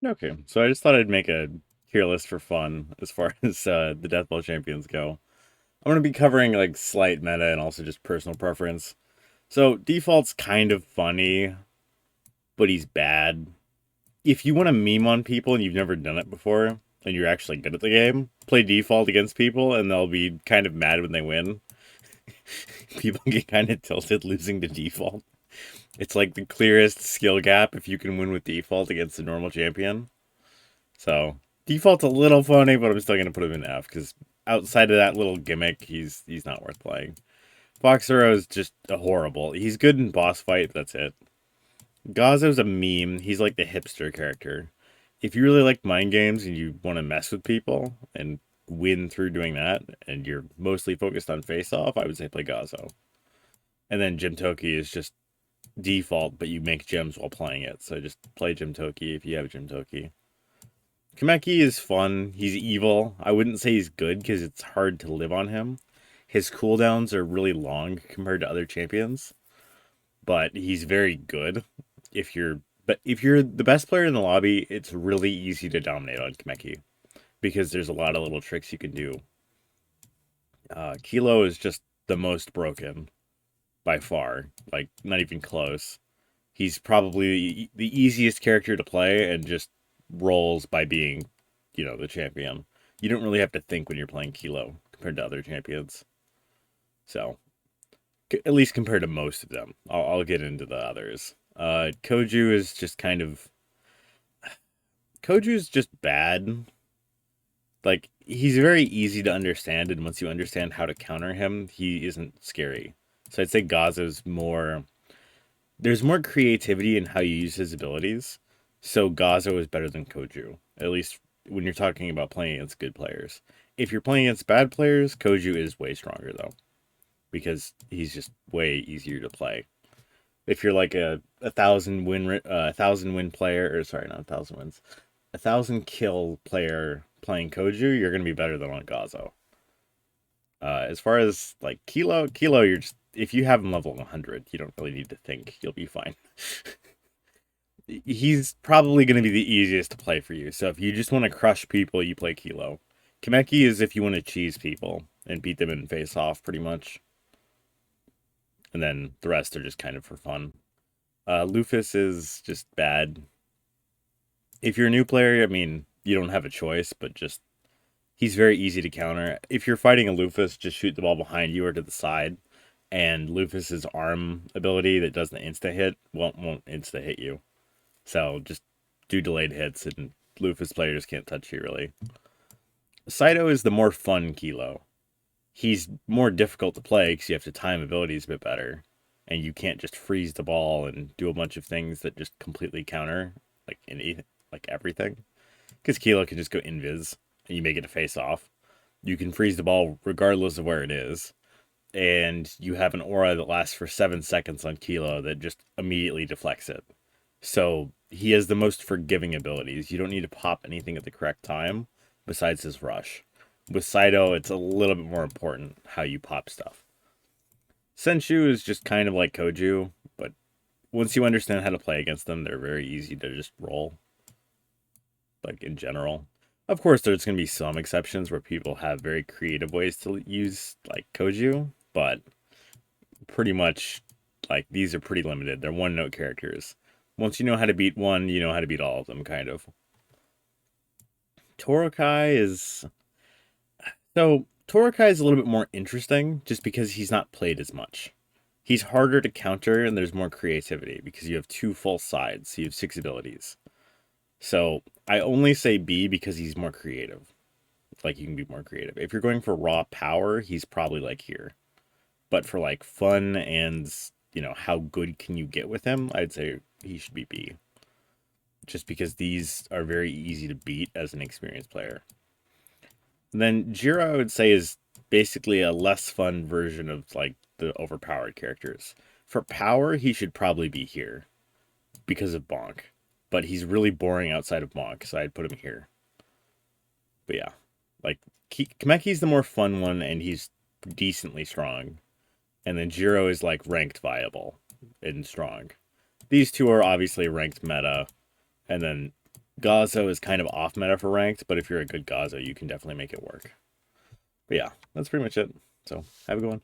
Okay, so I just thought I'd make a tier list for fun as far as the Death Ball champions go. I'm gonna be covering like slight meta and also just personal preference. So default's kind of funny, but he's bad. If you want to meme on people and you've never done it before and you're actually good at the game, play default against people and they'll be kind of mad when they win. People get kind of tilted losing to default. It's like the clearest skill gap if you can win with default against a normal champion. So default's a little funny, but I'm still gonna put him in F because outside of that little gimmick, he's not worth playing. Fox Zero is just a horrible. He's good in boss fight, but that's it. Gazo's a meme. He's like the hipster character. If you really like mind games and you want to mess with people and win through doing that, and you're mostly focused on face off, I would say play Gazo. And then Jim Toki is just default, but you make gems while playing it. So just play Jim Toki if you have Jim Toki. Kameki is fun. He's evil. I wouldn't say he's good because it's hard to live on him. His cooldowns are really long compared to other champions, but he's very good. If you're if you're the best player in the lobby, it's really easy to dominate on Kameki because there's a lot of little tricks you can do. Kilo is just the most broken by far, like not even close. He's probably the easiest character to play and just rolls by being, the champion. You don't really have to think when you're playing Kilo compared to other champions. So, at least compared to most of them. I'll get into the others. Koju is just kind of. Koju's just bad. Like, he's very easy to understand, and once you understand how to counter him, he isn't scary. So I'd say Gazo's more. There's more creativity in how you use his abilities. So Gazo is better than Koju, at least when you're talking about playing against good players. If you're playing against bad players, Koju is way stronger though, because he's just way easier to play. If you're like a thousand win player, or sorry, not 1,000 wins, 1,000 kill player playing Koju, you're gonna be better than on Gazo. As far as like Kilo, you're just if you have him level 100, you don't really need to think. You'll be fine. He's probably going to be the easiest to play for you. So if you just want to crush people, you play Kilo. Kameki is if you want to cheese people and beat them in face off, pretty much. And then the rest are just kind of for fun. Lufus is just bad. If you're a new player, I mean, you don't have a choice, but just he's very easy to counter. If you're fighting a Lufus, just shoot the ball behind you or to the side. And Lufus's arm ability that does the insta hit won't insta hit you. So just do delayed hits, and Lufus players can't touch you really. Saito is the more fun Kilo. He's more difficult to play because you have to time abilities a bit better, and you can't just freeze the ball and do a bunch of things that just completely counter like everything. Because Kilo can just go invis, and you make it a face off. You can freeze the ball regardless of where it is, and you have an aura that lasts for 7 seconds on Kilo that just immediately deflects it. So he has the most forgiving abilities. You don't need to pop anything at the correct time besides his rush. With Saito, it's a little bit more important how you pop stuff. Senshu is just kind of like Koju, but once you understand how to play against them, they're very easy to just roll, like in general. Of course, there's going to be some exceptions where people have very creative ways to use, like Koju, but pretty much, like, these are pretty limited. They're one note characters. Once you know how to beat one, you know how to beat all of them, kind of. Torokai is. So, Torokai is a little bit more interesting just because he's not played as much. He's harder to counter and there's more creativity because you have two full sides. So you have six abilities. So, I only say B because he's more creative. Like, you can be more creative. If you're going for raw power, he's probably like here. But for like fun and, how good can you get with him, I'd say he should be B. Just because these are very easy to beat as an experienced player. And then Jiro, I would say, is basically a less fun version of like the overpowered characters. For power, he should probably be here because of Bonk. But he's really boring outside of Bonk, so I'd put him here. But yeah, like Kameki's the more fun one, and he's decently strong. And then Jiro is like ranked viable and strong. These two are obviously ranked meta, and then Gazo is kind of off meta for ranked, but if you're a good Gazo, you can definitely make it work. But yeah, that's pretty much it. So have a good one.